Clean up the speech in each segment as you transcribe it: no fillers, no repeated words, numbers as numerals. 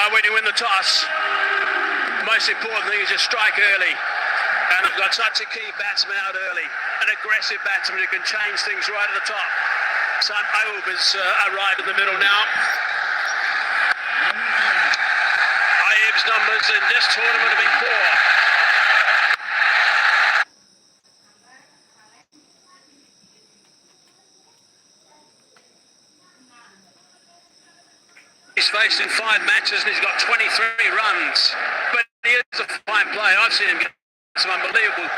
Well, when you win the toss, the most important thing is you strike early. And they've got such a key batsman out early, an aggressive batsman who can change things right at the top. Sam Ayub has arrived in the middle now. Ayub's numbers in this tournament have been poor. He's faced in 5 matches and he's got 23 runs. But he is a fine player. I've seen him get some unbelievable.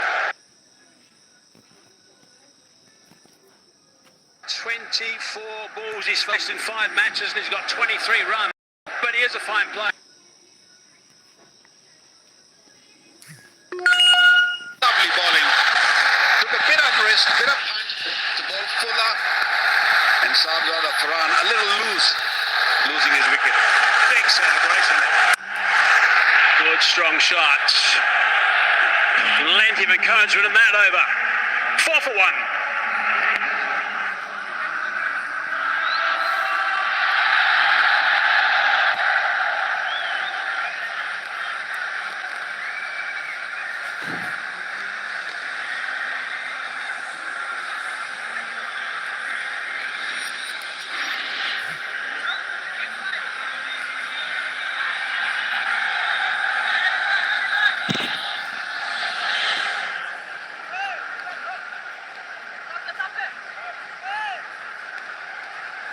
24 balls he's faced in 5 matches and he's got 23 runs. But he is a fine player. Lovely bowling. Took a bit of risk, bit of punch. The ball fuller. And Sabzada Farhan a little loose. Losing his wicket. Big celebration. Good strong shot. Plenty of encouragement in that over. 4 for 1.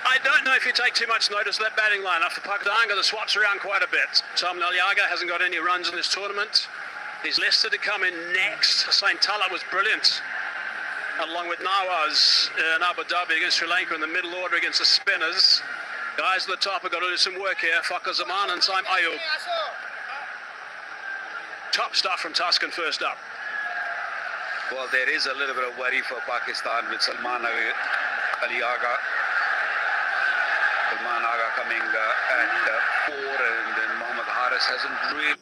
I don't know if you take too much notice of that batting lineup for Pakistan, because the swaps around quite a bit. Tom Nalyaga hasn't got any runs in this tournament. He's listed to come in next. Hussain Talla was brilliant, along with Nawaz in Abu Dhabi against Sri Lanka in the middle order against the spinners. Guys at the top have got to do some work here. Fakhar Zaman and Saim Ayub. Top stuff from Tuscan first up. Well, there is a little bit of worry for Pakistan with Salman Ali Agha. Salman Agha coming at 4, and then Mohammad Haris hasn't really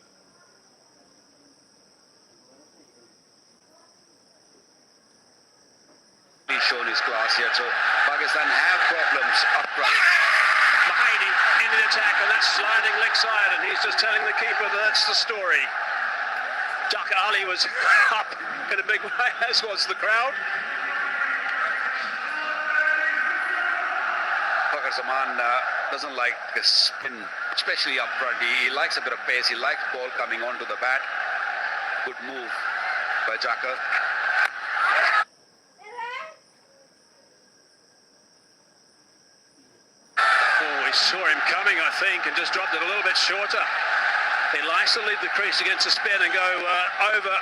shown his class yet. So Pakistan have problems up front. Mahady in the attack, and that's sliding leg side, and he's just telling the keeper that that's the story. Jack Ali was up in a big way, as was the crowd. Fakhar Zaman doesn't like a spin, especially up front. He likes a bit of pace. He likes ball coming onto the bat. Good move by Jaka. Oh, he saw him coming, I think, and just dropped it a little bit shorter. He likes to leave the crease against the spin and go over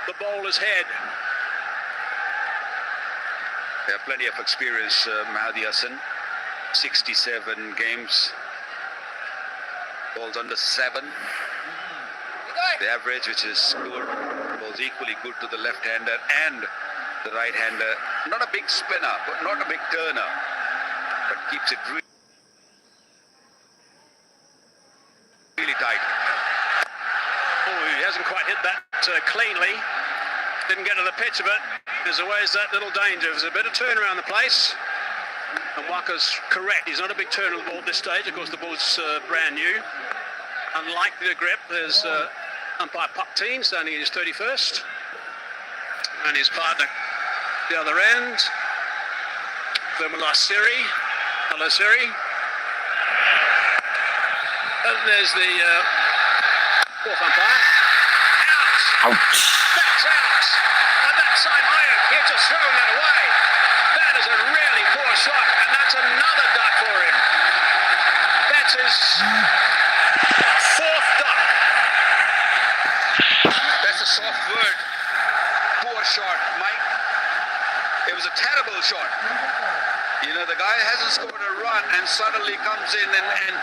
the bowler's head. They have plenty of experience, Mahdi Hassan. 67 games. Balls under 7. The average, which is good. Balls equally good to the left-hander and the right-hander. Not a big spinner, but not a big turner. But keeps it really tight. Oh, he hasn't quite hit that cleanly. Didn't get to the pitch of it. There's always that little danger. There's a bit of turn around the place. And Waka's correct. He's not a big turner of the ball at this stage. Of course, the ball's brand new. Unlike the grip, there's umpire Pakteen standing in his 31st. And his partner the other end. Vermala Siri. Hello, Siri. And there's the fourth umpire. Out! Ouch! That's out! And that's Saim Ayub. He's just thrown that away. That is a really poor shot, and that's another duck for him. That's his 4th duck. That's a soft word. Poor shot, Mike. It was a terrible shot. You know, the guy hasn't scored a run and suddenly comes in and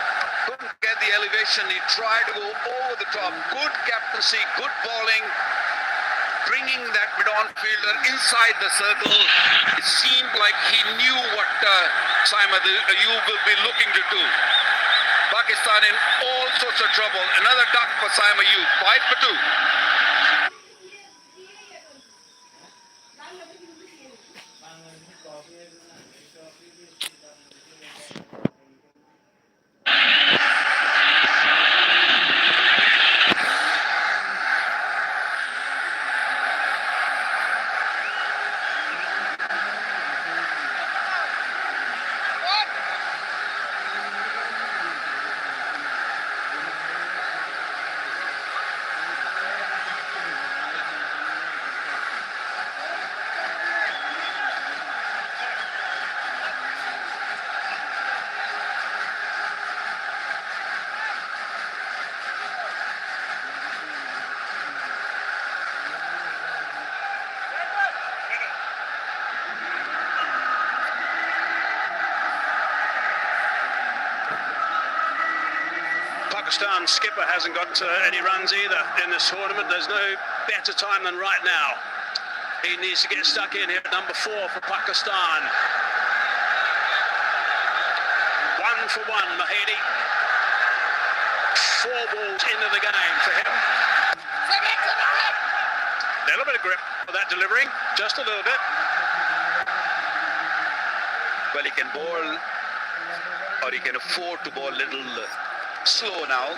couldn't get the elevation. He tried to go over the top. Good captaincy, good bowling, bringing that mid-on fielder inside the circle. It seemed like he knew what Saim Ayub will be looking to do. Pakistan in all sorts of trouble. Another duck for Saim Ayub. 5 for 2. Pakistan skipper hasn't got any runs either in this tournament. There's no better time than right now. He needs to get stuck in here at number 4 for Pakistan. 1 for 1, Mahedi. 4 balls into the game for him. A little bit of grip for that delivery, just a little bit. Well, he can bowl, or he can afford to bowl a little slow now,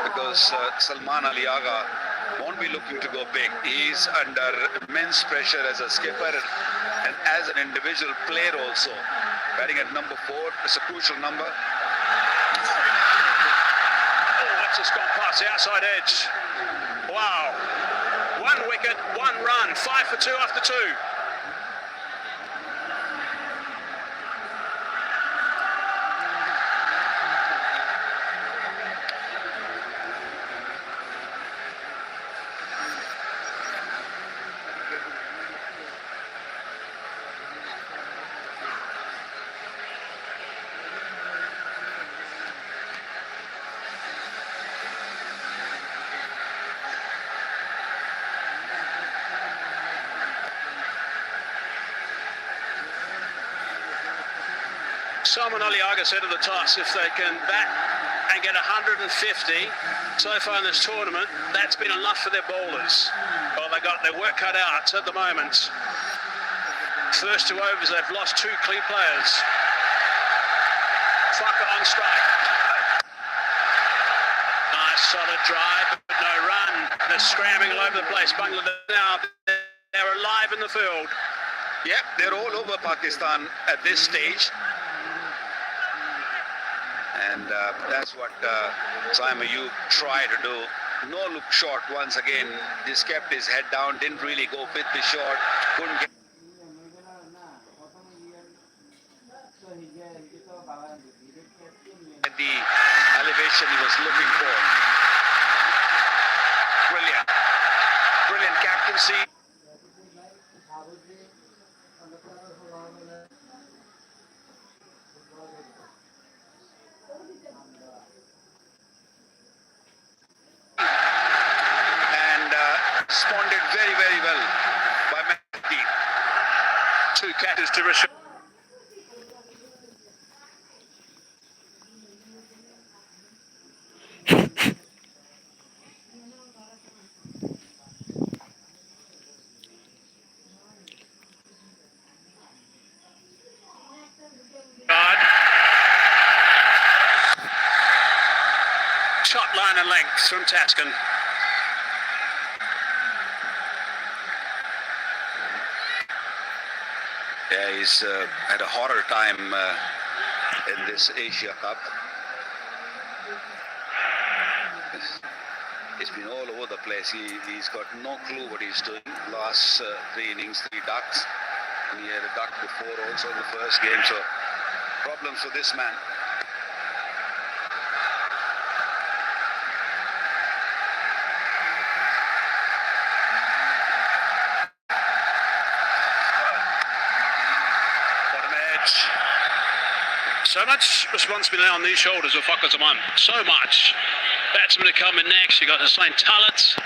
because Salman Ali Agha won't be looking to go big. He's under immense pressure as a skipper and as an individual player also. Batting at number 4, it's a crucial number. Oh, that's just gone past the outside edge. Wow. 1 wicket, 1 run, 5 for 2 after 2. Salman Ali Agha said at the toss, if they can bat and get 150 so far in this tournament, that's been enough for their bowlers. Well, they got their work cut out at the moment. First 2 overs, they've lost 2 key players. Fucker on strike. Nice solid drive, but no run. They're scrambling all over the place. Bangladesh now, they're alive in the field. Yep, they're all over Pakistan at this stage. And that's what Simon Ayub tried to do. No look shot once again. Just kept his head down, didn't really go with the shot. Couldn't get the elevation he was looking for. Brilliant. Brilliant captaincy. Responded very, very well by Mehdi. 2 catches to Rashid. Shot line and length from Taskin. Yeah, he's had a horror time in this Asia Cup. He's been all over the place. He's got no clue what he's doing. Last 3 innings, 3 ducks. And he had a duck before also in the first game. So problems for this man. So much responsibility on these shoulders of Fakhar Zaman. So much. Batsmen to come in next. You've got Hussain Talat.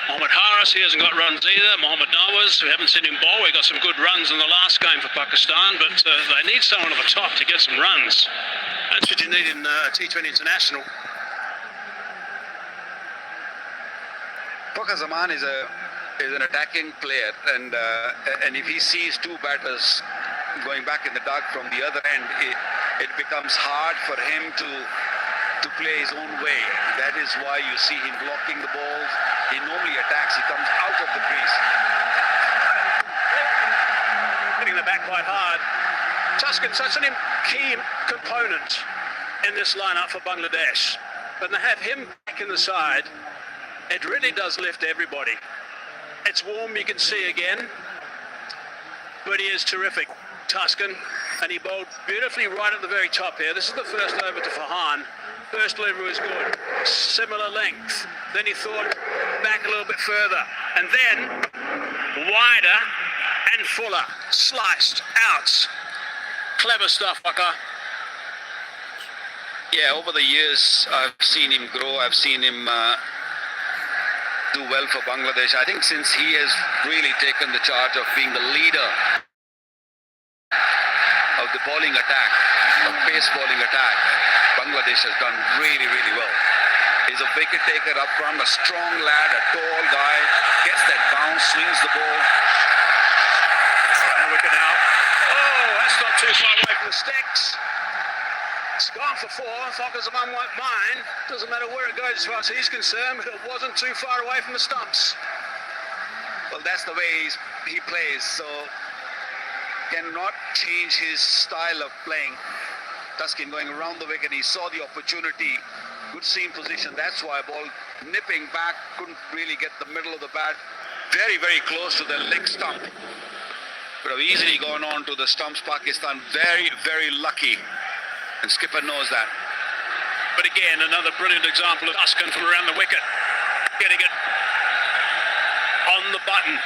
Mohammad Haris, he hasn't got runs either. Mohammad Nawaz, we haven't seen him bowl. He got some good runs in the last game for Pakistan, but they need someone at the top to get some runs. That's what you need in T20 International. Fakhar Zaman is an attacking player, and if he sees 2 batters going back in the dark from the other end, it becomes hard for him to play his own way. That is why you see him blocking the balls. He normally attacks, he comes out of the crease. Hitting the back quite hard. Tuscan, such a key component in this lineup for Bangladesh. When they have him back in the side, it really does lift everybody. It's warm, you can see again, but he is terrific. Tuscan, and he bowled beautifully right at the very top here. This is the first over to Farhan. First delivery was good, similar length. Then he thought back a little bit further, and then wider and fuller, sliced out. Clever stuff, Waka. Yeah, over the years, I've seen him grow. I've seen him do well for Bangladesh. I think since he has really taken the charge of being the leader of the bowling attack, of pace bowling attack, Bangladesh has done really, really well. He's a wicket taker up front, a strong lad, a tall guy, gets that bounce, swings the ball. And the wicket now. Oh, that's not too far away from the sticks. It's gone for four. Thakazman won't mind. Doesn't matter where it goes as far as he's concerned, but it wasn't too far away from the stumps. Well, that's the way he plays, so cannot change his style of playing. Tuskin going around the wicket, he saw the opportunity, good seam position, that's why ball nipping back, couldn't really get the middle of the bat, very, very close to the leg stump. Could have easily gone on to the stumps. Pakistan very, very lucky, and skipper knows that. But again, another brilliant example of Tuscan from around the wicket, getting it on the button.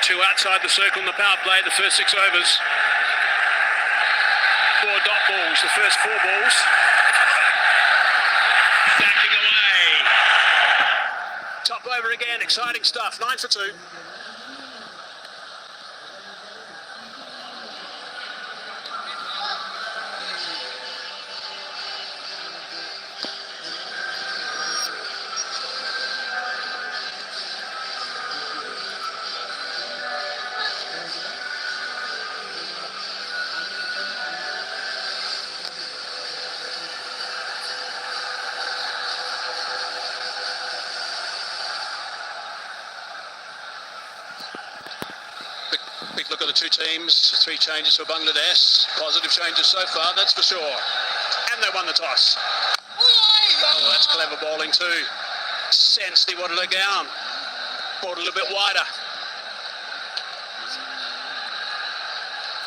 Two outside the circle in the power play, the first 6 overs. 4 dot balls, the first 4 balls. Backing away. Top over again, exciting stuff, 9 for 2. Quick look at the two teams, 3 changes for Bangladesh. Positive changes so far, that's for sure. And they won the toss. Oh, that's clever bowling too. Sensed he wanted it down. Brought it a little bit wider.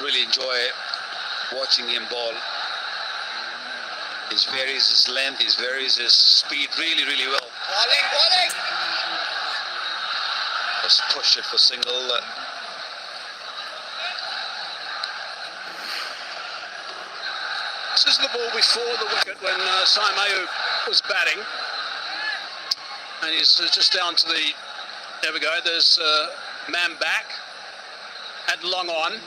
Really enjoy watching him bowl. He varies his length, he varies his speed really, really well. Bowling! Just push it for single. This is the ball before the wicket when Saimayu was batting. And he's just down to the, there we go, there's man back, had long on.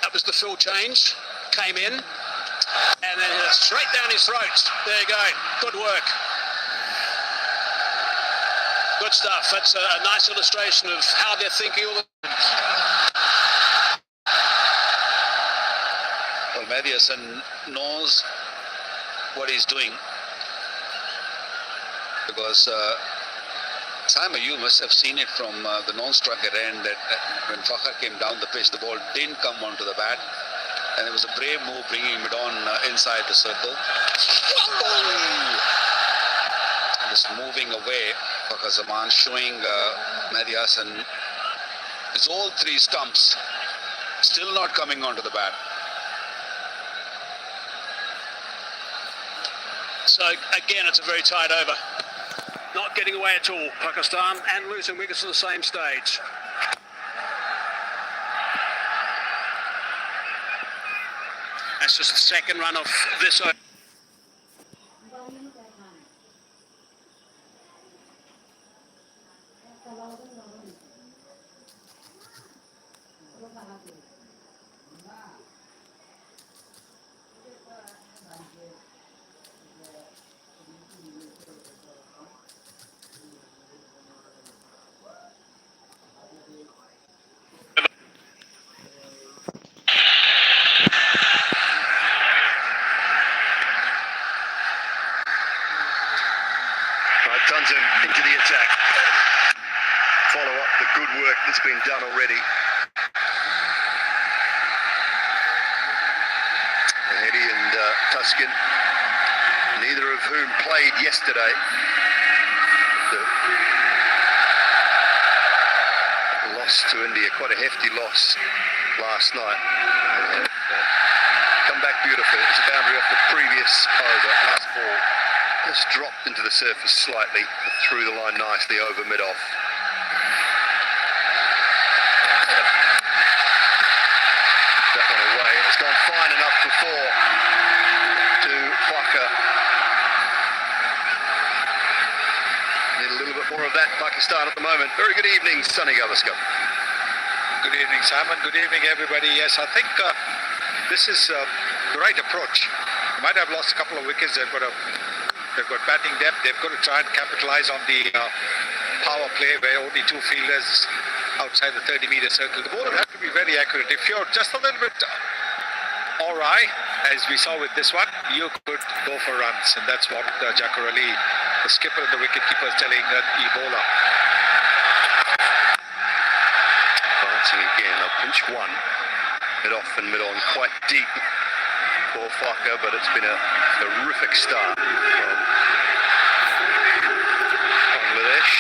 That was the fill change, came in, and then straight down his throat. There you go, good work. Good stuff, that's a nice illustration of how they're thinking all the time. Well, Mehdi Hasan knows what he's doing, because Simon, you must have seen it from the non-striker end that when Fakhar came down the pitch, the ball didn't come onto the bat, and it was a brave move bringing it on inside the circle. Just moving away, Fakhar Zaman showing Mehdi Hasan it's all 3 stumps, still not coming onto the bat. So again, it's a very tight over. Not getting away at all, Pakistan, and losing wickets at the same stage. That's just the second run of this over. Townsend into the attack. Follow up the good work that's been done already. Eddie and Tuskin, neither of whom played yesterday. The loss to India, quite a hefty loss last night. Come back beautifully. It's a boundary off the previous over, last ball. Just dropped into the surface slightly, through the line nicely over mid-off. That one away. It's gone fine enough for to Waka. Need a little bit more of that Pakistan at the moment. Very good evening, Sunny Gavaskar. Good evening, Simon. Good evening, everybody. Yes, I think this is the right approach. They might have lost a couple of wickets. They've got batting depth. They've got to try and capitalize on the power play where only two fielders outside the 30-meter circle. The bowler has to be very accurate. If you're just a little bit awry, as we saw with this one, you could go for runs, and that's what Jacko Ali, the skipper and the wicketkeeper, is telling the bowler. Bouncing again, they'll pinch one. Mid-off and mid-on, quite deep for Waka, but it's been a terrific start from Bangladesh.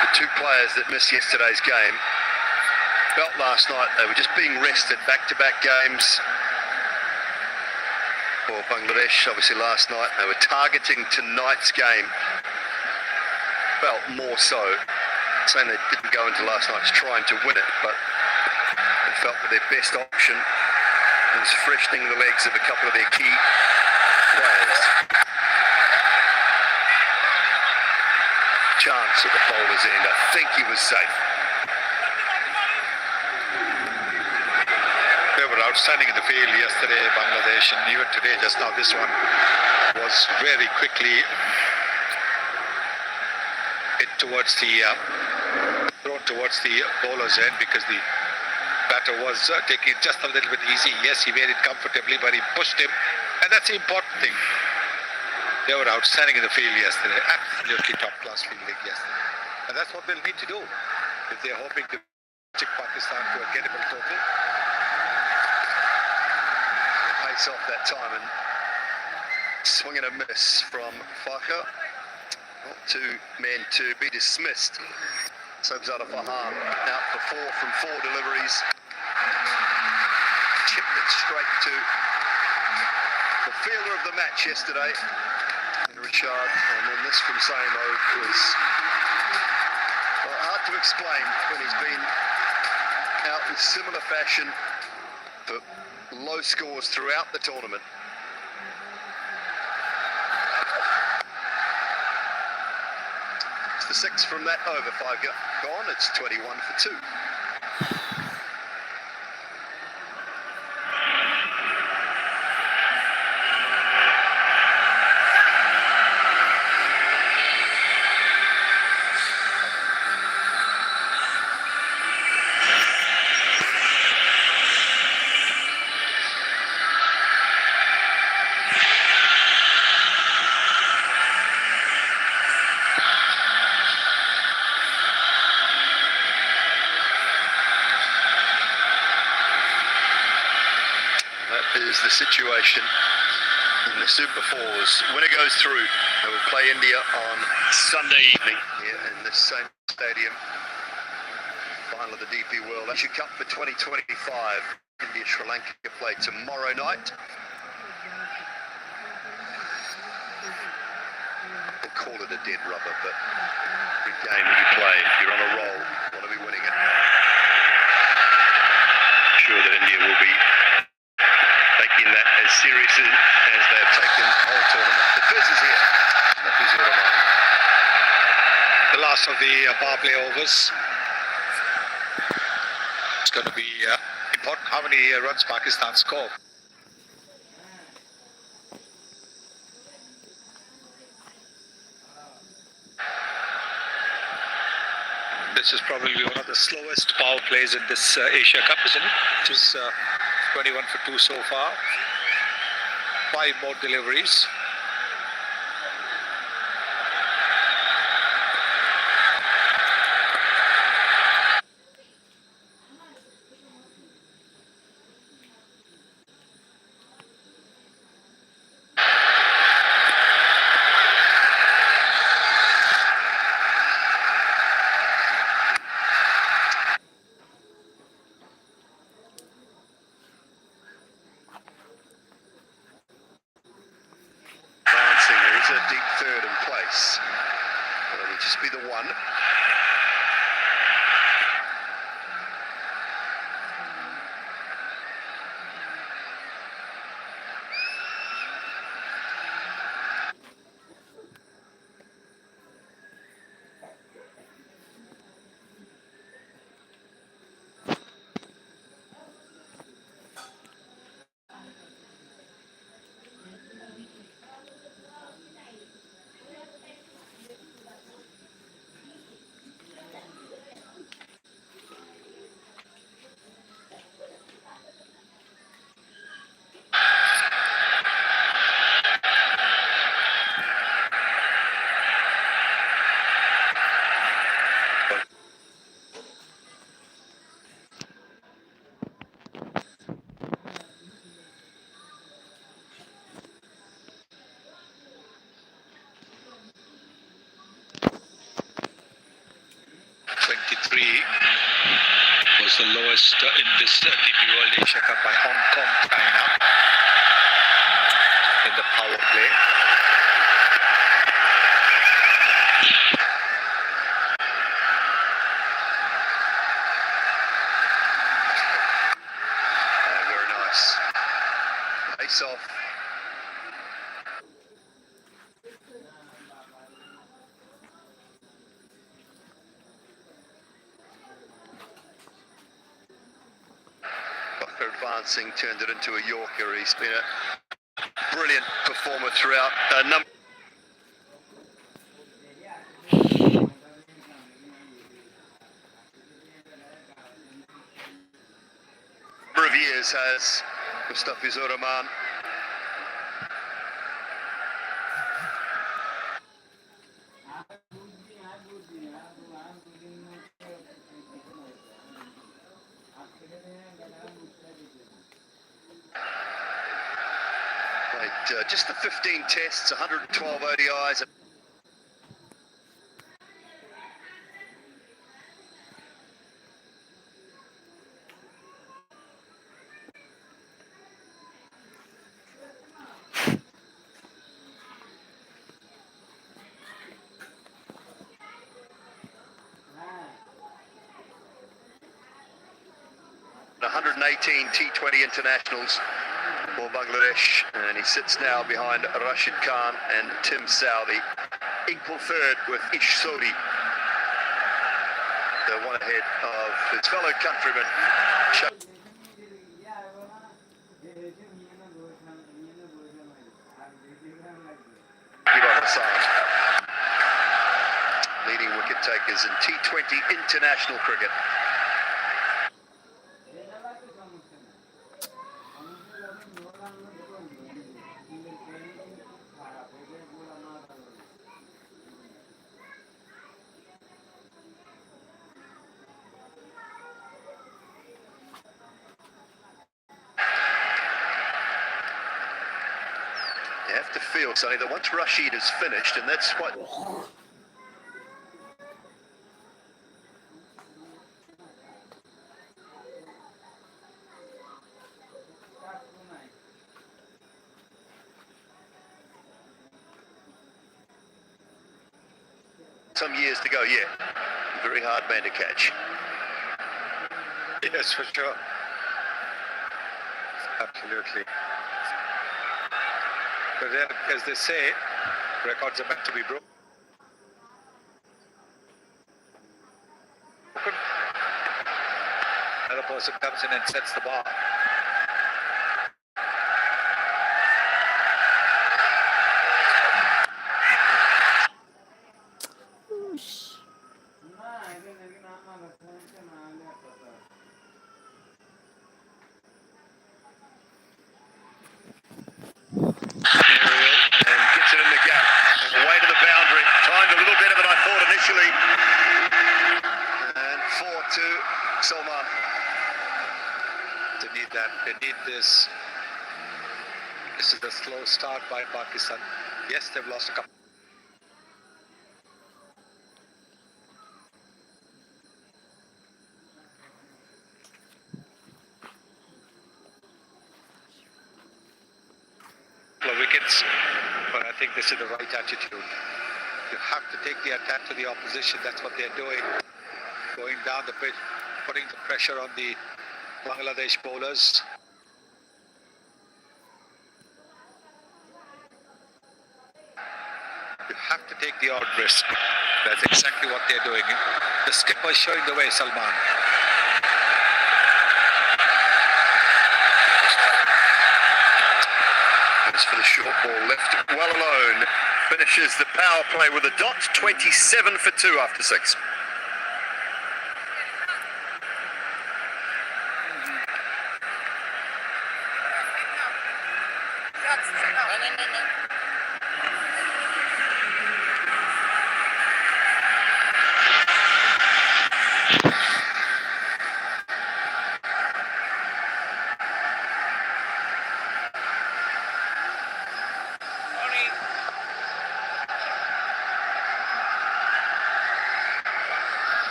The two players that missed yesterday's game felt last night they were just being rested. Back-to-back games for Bangladesh. Obviously last night they were targeting tonight's game. Felt more so, saying they didn't go into last night trying to win it, but they felt that their best option was freshening the legs of a couple of their key players. Chance at the bowler's end. I think he was safe. They were outstanding in the field yesterday, Bangladesh, and even today, just now, this one was very quickly towards the thrown towards the bowler's end because the batter was taking it just a little bit easy. Yes, he made it comfortably, but he pushed him, and that's the important thing. They were outstanding in the field yesterday, absolutely top-class fielding yesterday, and that's what they'll need to do if they're hoping to take Pakistan to a gettable total. Pace off that time and swing and a miss from Waka. Not two men to be dismissed. Sabzada Fahan out for four from four deliveries. Chipped it straight to the fielder of the match yesterday, Richard. And then this from Samo was hard to explain when he's been out in similar fashion for low scores throughout the tournament. The six from that over, five gone, it's 21 for 2. Is the situation in the Super Fours. Winner goes through. They will play India on Sunday evening here in this same stadium. Final of the DP World Asia Cup for 2025. India Sri Lanka play tomorrow night. We'll call it a dead rubber, but every game that you play, if you're on a roll, you want to be winning it. I'm sure that India will be taking that as seriously as they have taken the whole tournament. The fizz is here. That is your mind. The last of the power play overs. It's going to be important how many runs Pakistan score. This is probably one of the slowest power plays in this Asia Cup, isn't it? Which is 21 for 2 so far. 5 more deliveries. A deep third in place. Well, it'll just be the one. first in this DP World Asia Cup by Hong Kong, China in the power play. Very nice. Face off. Advancing, turned it into a Yorker. He's been a brilliant performer throughout a number of years, has Mustafiz Rahman. Just the 15 tests, 112 ODIs. T20 internationals for Bangladesh, and he sits now behind Rashid Khan and Tim Southey. Equal third with Ish Sodi, the one ahead of his fellow countryman. Leading wicket takers in T20 international cricket. You have to feel, Sonny, that once Rashid is finished, and that's what... Some years to go, yeah. Very hard man to catch. Yes, for sure. Absolutely. But then, as they say, records are meant to be broken. Another person comes in and sets the bar. They need this. This is the slow start by Pakistan. Yes, they've lost a couple. Wickets, but I think this is the right attitude. You have to take the attack to the opposition. That's what they're doing. Going down the pitch, putting the pressure on the Bangladesh bowlers. You have to take the odd risk. That's exactly what they're doing. The skipper is showing the way, Salman. As for the short ball, left well alone. Finishes the power play with a dot, 27 for 2 after 6.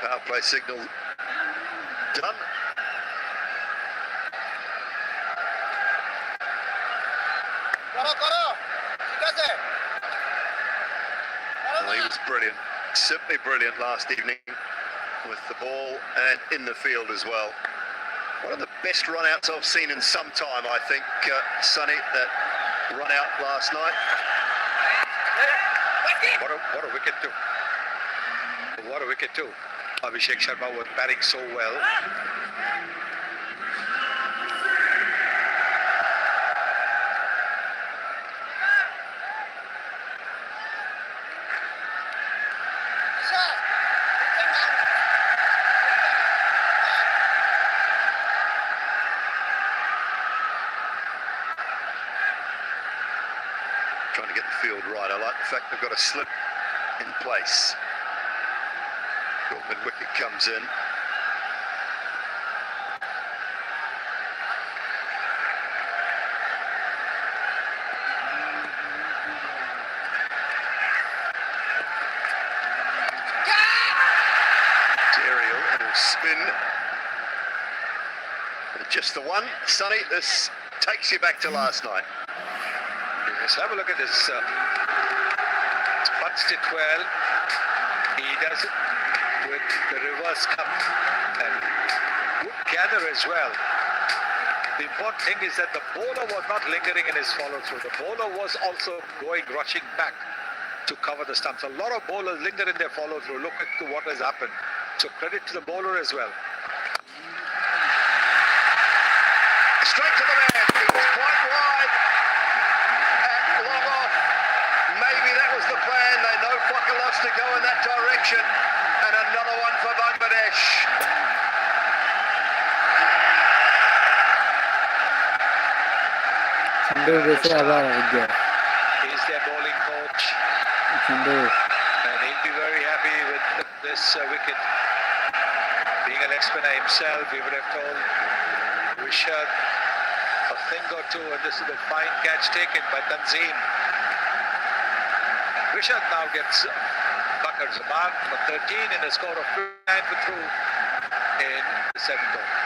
Power play signal done. Well, he was brilliant, simply brilliant last evening with the ball and in the field as well. One of the best run-outs I've seen in some time, I think, Sonny, that run-out last night. What a wicket too. What a wicket too. Abhishek Sharma was batting so well. Trying to get the field right. I like the fact they've got a slip in place. Goldman wicket comes in. Aerial, it'll spin. Just the one. Sonny, this takes you back to last night. Yes, have a look at this. Punched it well. He does it with the reverse cup and good gather as well. The important thing is that the bowler was not lingering in his follow-through. The bowler was also rushing back to cover the stumps. A lot of bowlers linger in their follow-through. Look at what has happened. So credit to the bowler as well. Straight to the man. It was quite wide and long off. Maybe that was the plan. They know Quokka loves to go in that direction. And another one for Bangladesh. He's their bowling coach. And he'll be very happy with this wicket. Being an spinner himself, he would have told Rishabh a thing or two, and this is a fine catch taken by Tanzim. Rishabh now gets Bakar's mark for 13 in a score of 9 for 2 in the 7th over.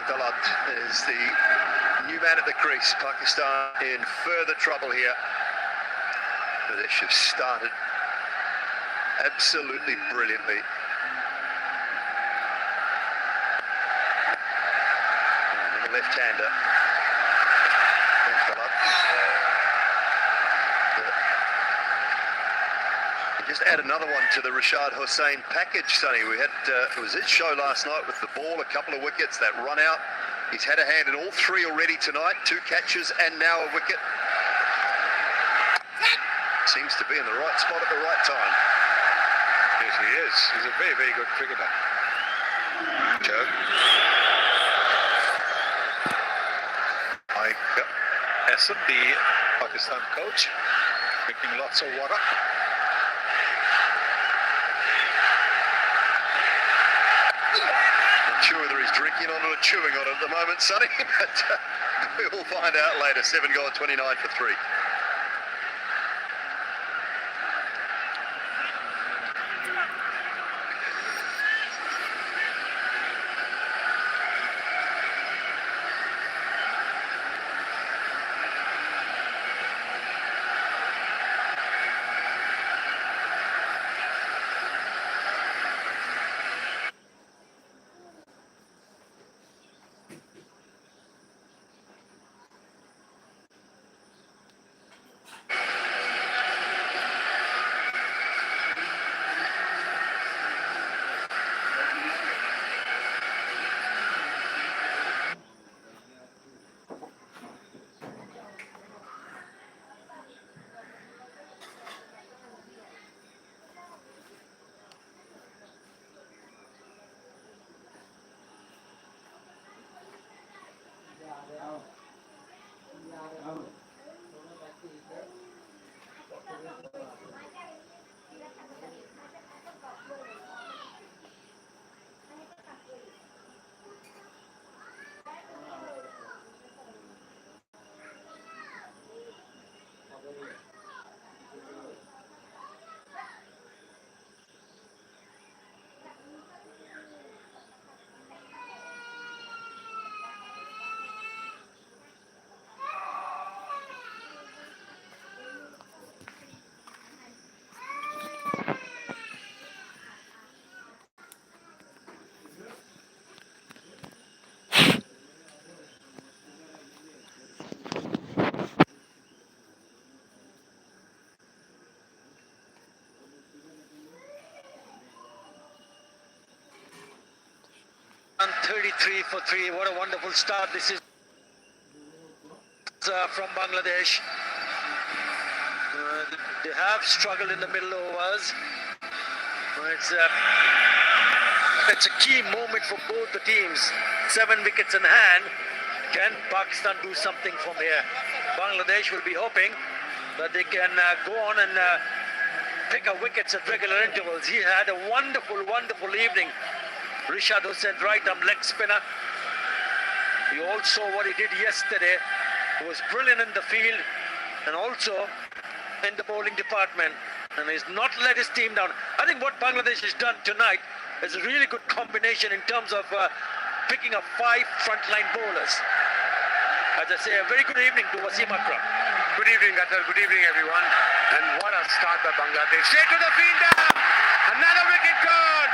Talat is the new man at the crease. Pakistan in further trouble here. Bangladesh have started absolutely brilliantly. And the left-hander. Just add another one to the Rashad Hussain package, Sonny. We had, it was his show last night with the ball, a couple of wickets, that run out. He's had a hand in all three already tonight, 2 catches and now a wicket. Seems to be in the right spot at the right time. Yes, he is. He's a very, very good cricketer. Joe. Mike Hassan, the Pakistan coach, drinking lots of water. Not sure whether he's drinking on it or chewing on it at the moment, Sonny, but we will find out later. 7 gone, 29 for 3. 3 for 3. What a wonderful start this is from Bangladesh. They have struggled in the middle overs. It's a key moment for both the teams. 7 wickets in hand. Can Pakistan do something from here? Bangladesh will be hoping that they can go on and pick up wickets at regular intervals. He had a wonderful, wonderful evening. Rishad Hussain, right arm leg spinner. You all saw what he did yesterday. He was brilliant in the field and also in the bowling department. And he's not let his team down. I think what Bangladesh has done tonight is a really good combination in terms of picking up 5 frontline bowlers. As I say, a very good evening to Wasim Akram. Good evening, Qatar. Good evening, everyone. And what a start by Bangladesh. Straight to the fielder. Another wicket gone.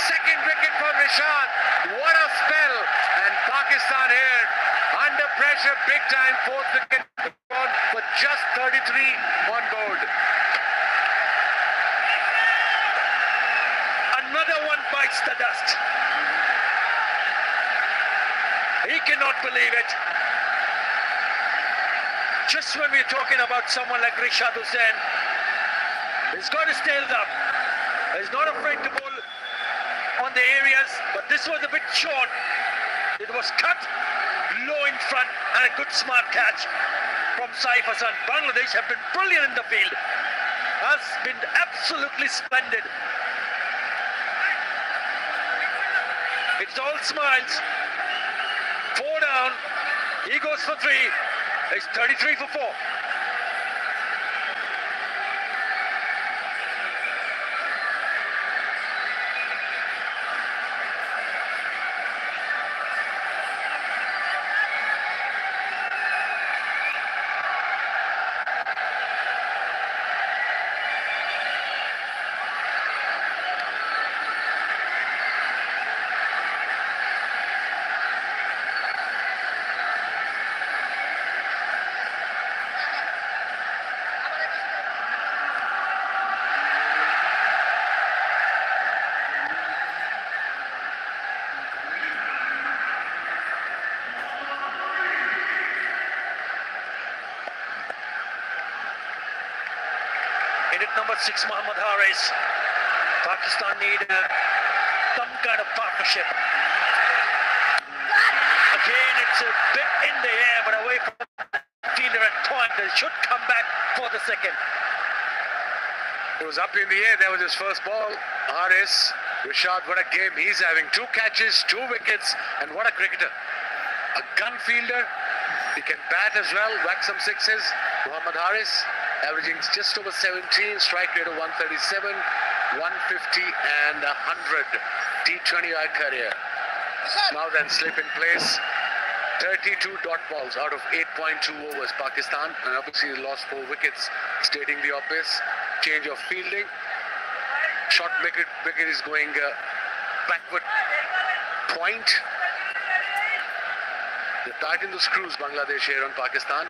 Second wicket for Rishad. What a spell. And Pakistan here under pressure, big time. 4th wicket gone for just 33 on board. Another one bites the dust. He cannot believe it. Just when we're talking about someone like Rishad Hussain, he's got his tails up. He's not afraid to bowl on the areas, but this was a bit short. It was cut low in front and a good smart catch from Saif Hassan. Bangladesh have been brilliant in the field. Has been absolutely splendid. It's all smiles. 4 down. He goes for 3. It's 33 for 4. Number 6, Mohammad Haris. Pakistan need some kind of partnership. Again, it's a bit in the air, but away from the fielder at point. They should come back for the second. It was up in the air. There was his first ball. Haris, Rishad, what a game he's having. 2 catches, 2 wickets, and what a cricketer. A gun fielder. He can bat as well, whack some sixes. Mohammad Haris, averaging just over 17, strike rate of 137, 150 and 100 T20I career. Now then, slip in place. 32 dot balls out of 8.2 overs, Pakistan, and obviously lost 4 wickets, stating the obvious. Change of fielding. Short wicket is going backward point. They tighten the screws, Bangladesh here on Pakistan.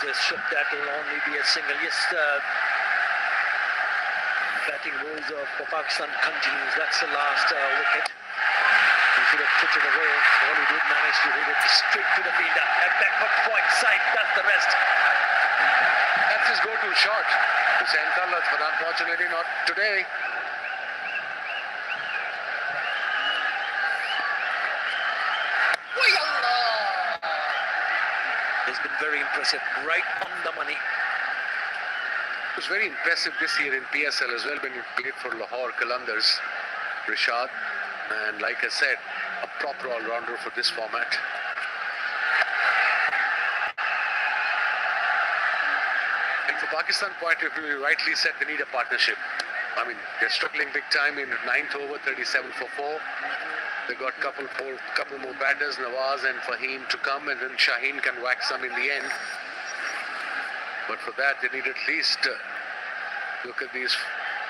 Just should that will only be a single. Yes, batting rules of Pakistan continues. That's the last wicket. He should have put it away. All he did manage to hit it straight to the fielder. At backward point side, does the rest. That's his go-to shot. Hussain Khalid, but unfortunately not today. It's been very impressive, right on the money. It was very impressive this year in PSL as well when he played for Lahore Qalandars, Rishad. And like I said, a proper all-rounder for this format. And for Pakistan point of view, you rightly said they need a partnership. I mean, they're struggling big time in 9th over, 37 for 4. They got couple more batters, Nawaz and Fahim, to come, and then Shaheen can whack some in the end. But for that, they need at least look at these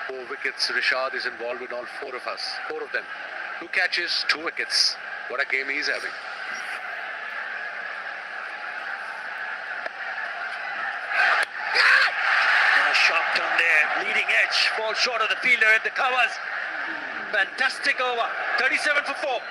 4 wickets. Rishad is involved in all 4 of us, 4 of them. 2 catches, 2 wickets. What a game he's having. And a sharp turn there, leading edge. pitch, falls short of the fielder at the covers. Fantastic over, 37 for 4.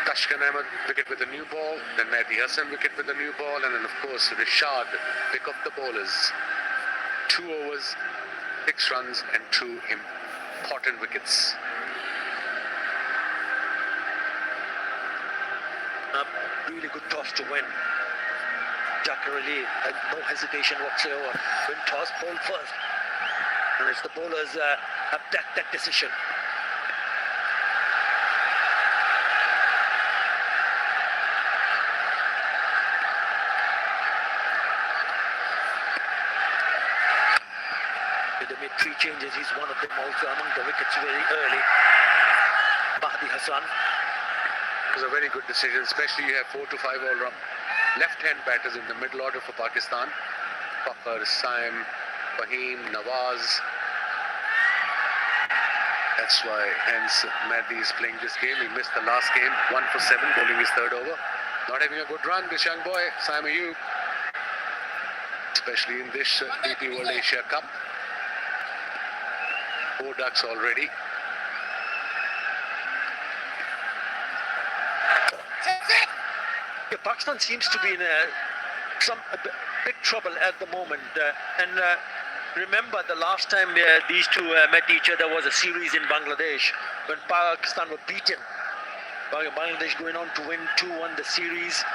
Tashkan Ahmed wicket with a new ball, then Mehdi Hassan wicket with a new ball, and then of course Rishad pick up the bowlers. 2 overs, 6 runs and 2 important wickets. A really good toss to win. Jacker Ali had no hesitation whatsoever. Win toss, bowl first. And it's the bowlers have that decision. They made 3 changes. He's one of them also among the wickets very early. Mehdi Hassan. It was a very good decision, especially you have 4 to 5 all round left-hand batters in the middle order for Pakistan. Fakhr, Saim, Fahim, Nawaz. That's why hence Mehdi is playing this game. He missed the last game, 1 for 7, bowling his 3rd over. Not having a good run, this young boy, Saim Ayub. Especially in this DP World Asia Cup. 4 ducks already. Yeah, Pakistan seems to be in big trouble at the moment. Remember the last time these two met each other was a series in Bangladesh when Pakistan were beaten. Bangladesh going on to win 2-1 the series.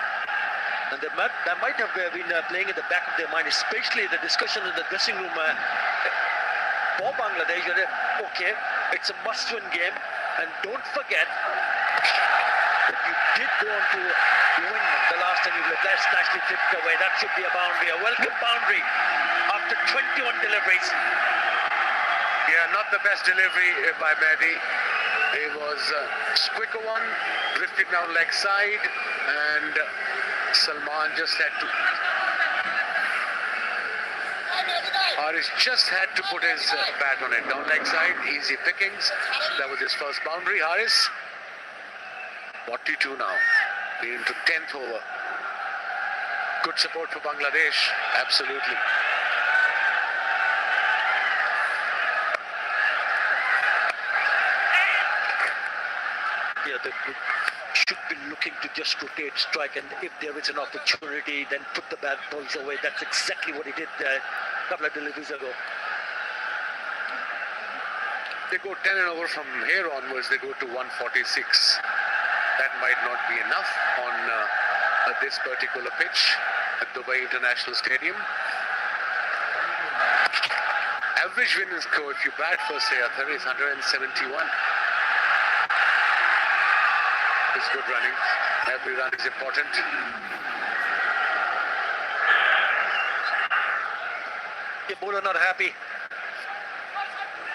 And that might have been playing in the back of their mind, especially the discussion in the dressing room for Bangladesh. Okay, it's a must-win game, and don't forget that you did go on to win the last time you played. That's nicely flipped away. That should be a boundary, a welcome boundary after 21 deliveries. Yeah, not the best delivery by Mehdi. It was a quicker one, drifted down leg side, and Salman just had to... Haris just had to put his bat on it. Down leg side, easy pickings. That was his first boundary. Haris, 42 now, into 10th over. Good support for Bangladesh, absolutely. Yeah, they should be looking to just rotate, strike, and if there is an opportunity, then put the bad balls away. That's exactly what he did a couple of deliveries ago. They go 10 and over from here onwards, they go to 146. That might not be enough on this particular pitch at Dubai International Stadium. Average winning score if you bat first say Athar is 171. It's good running. Every run is important. The bowler not happy,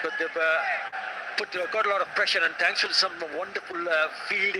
but they've got a lot of pressure, and thanks to some wonderful fielding.